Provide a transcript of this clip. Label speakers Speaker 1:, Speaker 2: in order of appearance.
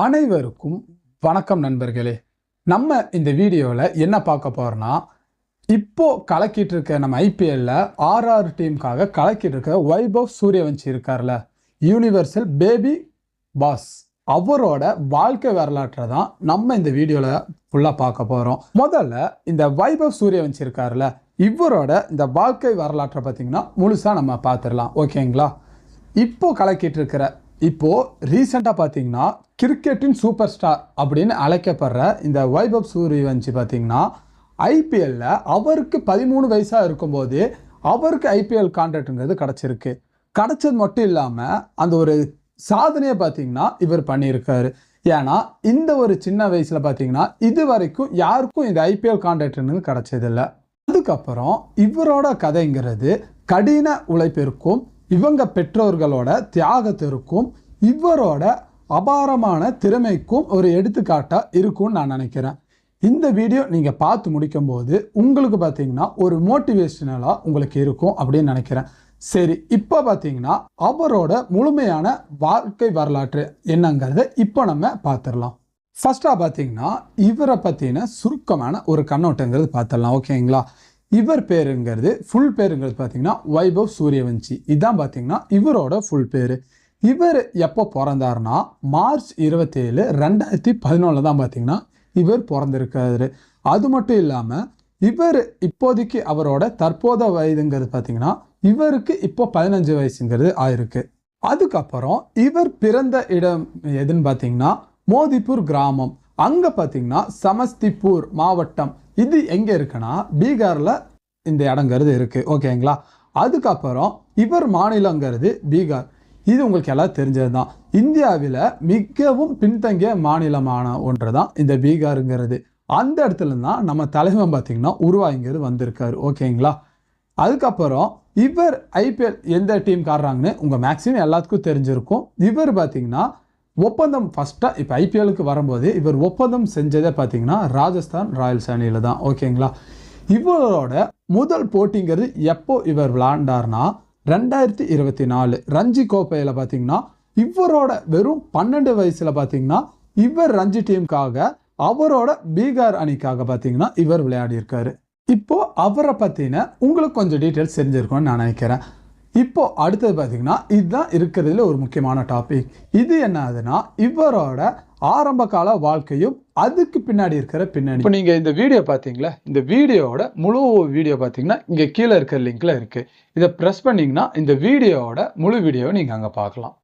Speaker 1: அனைவருக்கும் வணக்கம் நண்பர்களே. நம்ம இந்த வீடியோவில் என்ன பார்க்க போறோம்னா, இப்போ கலக்கிட்டு இருக்க நம்ம ஐபிஎல்ல ஆர்ஆர் டீமுக்காக கலக்கிட்டு இருக்க வைபவ் சூரியவன்சி இருக்கார்ல, யூனிவர்சல் பேபி பாஸ், அவரோட வாழ்க்கை வரலாற்றை தான் நம்ம இந்த வீடியோவில் ஃபுல்லாக பார்க்க போகிறோம். முதல்ல இந்த வைபவ் சூரியவன்சி இருக்கார்ல, இவரோட இந்த வாழ்க்கை வரலாற்றை பார்த்தீங்கன்னா முழுசாக நம்ம பார்த்துடலாம். ஓகேங்களா? இப்போ கலக்கிட்டு இருக்கிற ரீசெண்டாக பார்த்தீங்கன்னா கிரிக்கெட்டின் சூப்பர் ஸ்டார் அப்படின்னு அழைக்கப்படுற இந்த வைபவ் சூரியவன்சி பார்த்தீங்கன்னா ஐபிஎல்ல அவருக்கு 13 வயசாக இருக்கும்போது அவருக்கு ஐபிஎல் கான்ட்ராக்டுங்கிறது கிடச்சிருக்கு. கிடச்சது மட்டும் இல்லாமல் அந்த ஒரு சாதனையை பார்த்தீங்கன்னா இவர் பண்ணியிருக்காரு. ஏன்னா இந்த ஒரு சின்ன வயசில் பார்த்தீங்கன்னா இது வரைக்கும் யாருக்கும் இந்த ஐபிஎல் கான்ட்ராக்டுன்னு கிடச்சதில்லை. அதுக்கப்புறம் இவரோட கதைங்கிறது கடின உழைப்பிற்கும் இவங்க பெற்றோர்களோட தியாகத்திற்கும் இவரோட அபாரமான திறமைக்கும் ஒரு எடுத்துக்காட்டாக இருக்கும்னு நான் நினைக்கிறேன். இந்த வீடியோ நீங்கள் பார்த்து முடிக்கும் போது உங்களுக்கு பார்த்தீங்கன்னா ஒரு மோட்டிவேஷனலாக உங்களுக்கு இருக்கும் அப்படின்னு நினைக்கிறேன். சரி, இப்போ பார்த்தீங்கன்னா அவரோட முழுமையான வாழ்க்கை வரலாற்று என்னங்கிறத இப்போ நம்ம பார்த்துடலாம். ஃபர்ஸ்டாக பார்த்தீங்கன்னா இவரை பற்றின சுருக்கமான ஒரு கண்ணோட்டங்கிறது பார்த்துடலாம். ஓகேங்களா? இவர் பேருங்கிறது ஃபுல் பேருங்கிறது பார்த்தீங்கன்னா வைபவ் சூரியவன்சி. இதுதான் பார்த்தீங்கன்னா இவரோட ஃபுல் பேர். இவர் எப்போ பிறந்தாருன்னா மார்ச் 27, 2011 தான் பார்த்தீங்கன்னா இவர் பிறந்திருக்காரு. அது மட்டும் இல்லாமல் இவர் இப்போதைக்கு அவரோட தற்போத வயதுங்கிறது பார்த்தீங்கன்னா இவருக்கு இப்போ 15 வயசுங்கிறது ஆயிருக்கு. அதுக்கப்புறம் இவர் பிறந்த இடம் எதுன்னு பார்த்தீங்கன்னா மோதிப்பூர் கிராமம். அங்கே பார்த்தீங்கன்னா சமஸ்திபூர் மாவட்டம். இது எங்கே இருக்குன்னா பீகாரில் இந்த இடங்கிறது இருக்குது. ஓகேங்களா? அதுக்கப்புறம் இவர் மாநிலங்கிறது பீகார். இது உங்களுக்கு எல்லாம் தெரிஞ்சது தான். இந்தியாவில் மிகவும் பின்தங்கிய மாநிலமான ஒன்று தான் இந்த பீகாருங்கிறது. அந்த இடத்துல தான் நம்ம தலைவன் பார்த்திங்கன்னா உருவாங்கிறது வந்திருக்காரு. ஓகேங்களா? அதுக்கப்புறம் இவர் ஐபிஎல் எந்த டீம் காடுறாங்கன்னு உங்கள் மேக்ஸிமம் எல்லாத்துக்கும் தெரிஞ்சிருக்கும். இவர் பார்த்திங்கன்னா ஒப்பந்தம் ஃபஸ்ட்டாக இப்போ ஐபிஎலுக்கு வரும்போது இவர் ஒப்பந்தம் செஞ்சதே பார்த்தீங்கன்னா ராஜஸ்தான் ராயல்ஸ் அணியில் தான். ஓகேங்களா? இவரோட முதல் போட்டிங்கிறது எப்போ இவர் விளையாண்டார்னா 2024 ரஞ்சி கோப்பையில் பார்த்தீங்கன்னா இவரோட வெறும் 12 வயசில் பார்த்தீங்கன்னா இவர் ரஞ்சி டீமுக்காக அவரோட பீகார் அணிக்காக பார்த்தீங்கன்னா இவர் விளையாடியிருக்காரு. இப்போ அவரை பற்றின உங்களுக்கு கொஞ்சம் டீட்டெயில்ஸ் தெரிஞ்சிருக்கும்னு நான் நினைக்கிறேன். இப்போ அடுத்தது பார்த்தீங்கன்னா இதுதான் இருக்கிறதுல ஒரு முக்கியமான டாபிக். இது என்ன ஆகுதுன்னா இவரோட ஆரம்ப கால வாழ்க்கையும் அதுக்கு பின்னாடி இருக்கிற பின்னணி. இப்போ நீங்கள் இந்த வீடியோ பார்த்தீங்களா, இந்த வீடியோவோட முழு வீடியோ பார்த்தீங்கன்னா இங்கே கீழே இருக்கிற லிங்க்ல இருக்குது. இதை ப்ரெஸ் பண்ணிங்கன்னா இந்த வீடியோவோட முழு வீடியோவை நீங்கள் அங்கே பார்க்கலாம்.